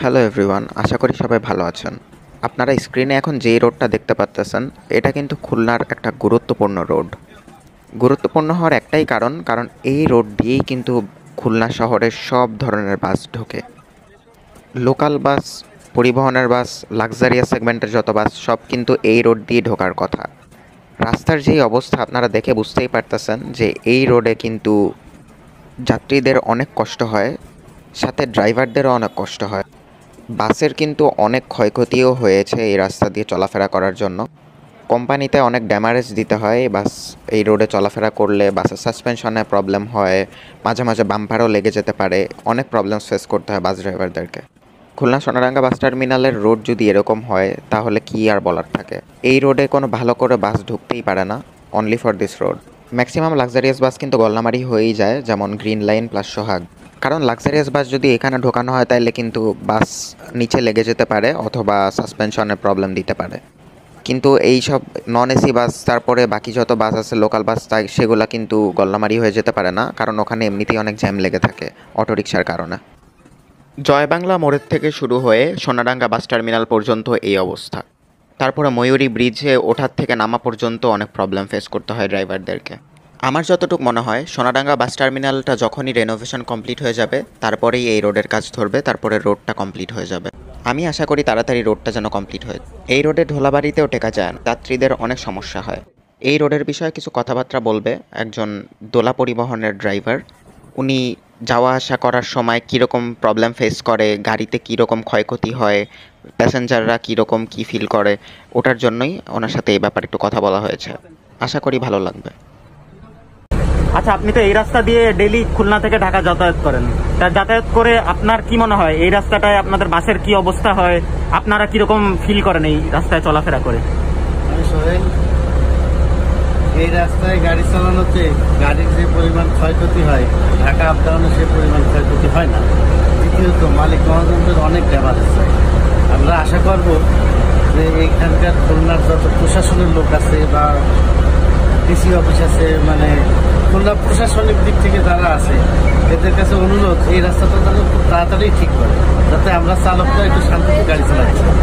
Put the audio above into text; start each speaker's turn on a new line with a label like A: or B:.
A: Hello everyone, আশা করি সবাই ভালো আছেন। আপনারা স্ক্রিনে এখন যেই রোডটা দেখতে পাচ্তেছেন, এটা কিন্তু খুলনার একটা গুরুত্বপূর্ণ রোড। গুরুত্বপূর্ণ হওয়ার একটাই কারণ এই রোড দিয়েই কিন্তু খুলনা শহরের সব ধরনের বাস ঢোকে। লোকাল বাস, পরিবহনের বাস, লাক্সারিয়াস সেগমেন্টের যত বাস সব কিন্তু এই রোড দিয়ে ঢোকার কথা। রাস্তার যেই অবস্থা আপনারা দেখে বুঝতেই পারতেছেন যে এই রোডে কিন্তু যাত্রীদের অনেক কষ্ট হয়, সাথে ড্রাইভারদেরও অনেক কষ্ট হয়। বাসের কিন্তু অনেক ক্ষয়ক্ষতিও হয়েছে এই রাস্তা দিয়ে চলাফেরা করার জন্য। কোম্পানিতে অনেক ড্যামারেজ দিতে হয় বাস এই রোডে চলাফেরা করলে। বাসের সাসপেনশনে প্রবলেম হয়, মাঝে মাঝে বাম্পারও লেগে যেতে পারে, অনেক প্রবলেম ফেস করতে হয় বাস ড্রাইভারদেরকে। খুলনা সোনারাঙ্গা বাস টার্মিনালের রোড যদি এরকম হয় তাহলে কি আর বলার থাকে। এই রোডে কোনো ভালো করে বাস ঢুকতেই পারে না, only for this road. Maximum luxurious bus কিন্তু গলনামারি হয়েই যায়, যেমন গ্রিন লাইন প্লাস সোহাগ। কারণ লাক্সারিয়াস বাস যদি এখানে ঢোকানো হয় তাহলে কিন্তু বাস নিচে লেগে যেতে পারে অথবা সাসপেনশনের প্রবলেম দিতে পারে। কিন্তু এই সব নন এসি বাস, তারপরে বাকি যত বাস আছে লোকাল বাস, তাই সেগুলো কিন্তু গলনামারি হয়ে যেতে পারে না, কারণ ওখানে এমনিতেই অনেক জ্যাম লেগে থাকে অটোরিকশার কারণে। জয়বাংলা মোড়ের থেকে শুরু হয়ে সোনাডাঙ্গা বাস টার্মিনাল পর্যন্ত এই অবস্থা। তারপরে ময়ূরী ব্রিজে ওঠার থেকে নামা পর্যন্ত অনেক প্রবলেম ফেস করতে হয় ড্রাইভারদেরকে। আমার যতটুকু মনে হয় সোনাডাঙ্গা বাস টার্মিনালটা যখনই রেনোভেশন কমপ্লিট হয়ে যাবে তারপরেই এই রোডের কাজ ধরবে, তারপরে রোডটা কমপ্লিট হয়ে যাবে। আমি আশা করি তাড়াতাড়ি রোডটা যেন কমপ্লিট হয়। এই রোডে ধোলাবাড়িতেও টেকা যায় না, যাত্রীদের অনেক সমস্যা হয়। এই রোডের বিষয়ে কিছু কথাবার্তা বলবে একজন দোলা পরিবহনের ড্রাইভার। উনি যাওয়া আসা করার সময় কীরকম প্রবলেম ফেস করে, গাড়িতে কীরকম ক্ষয়ক্ষতি হয়, প্যাসেঞ্জাররা কীরকম কী ফিল করে, ওটার জন্যই ওনার সাথে এই ব্যাপারে একটু কথা বলা হয়েছে। আশা করি ভালো লাগবে।
B: আচ্ছা, আপনি তো এই রাস্তা দিয়ে ডেইলি খুলনা থেকে ঢাকা যাতায়াত করেন। তা যাতায়াত করে আপনার কি মনে হয় এই রাস্তাটায় আপনাদের বাসের কি অবস্থা হয়? আপনারা কিরকম ফিল করেন এই রাস্তায় চলাফেরা করে?
C: সোহেল, এই রাস্তায় গাড়ি চালানোতে গাড়ির যে পরিমাণ ক্ষয়ক্ষতি হয় ঢাকা আপ ডাউনে সে পরিমাণ ক্ষয়ক্ষতি হয় না। দ্বিতীয়ত মালিক মহাজনদের অনেক ড্যামারেজ হয়। আমরা আশা করব যে এইখানকার খুলনার যত প্রশাসনের লোক আছে বা ডিসি অফিস আছে, মানে খুলনা প্রশাসনিক দিক থেকে যারা আছে এদের কাছে অনুরোধ এই রাস্তাটা যেন খুব তাড়াতাড়ি ঠিক করে, যাতে আমরা চালকরা একটু শান্তিতে গাড়ি চালাতে পারি।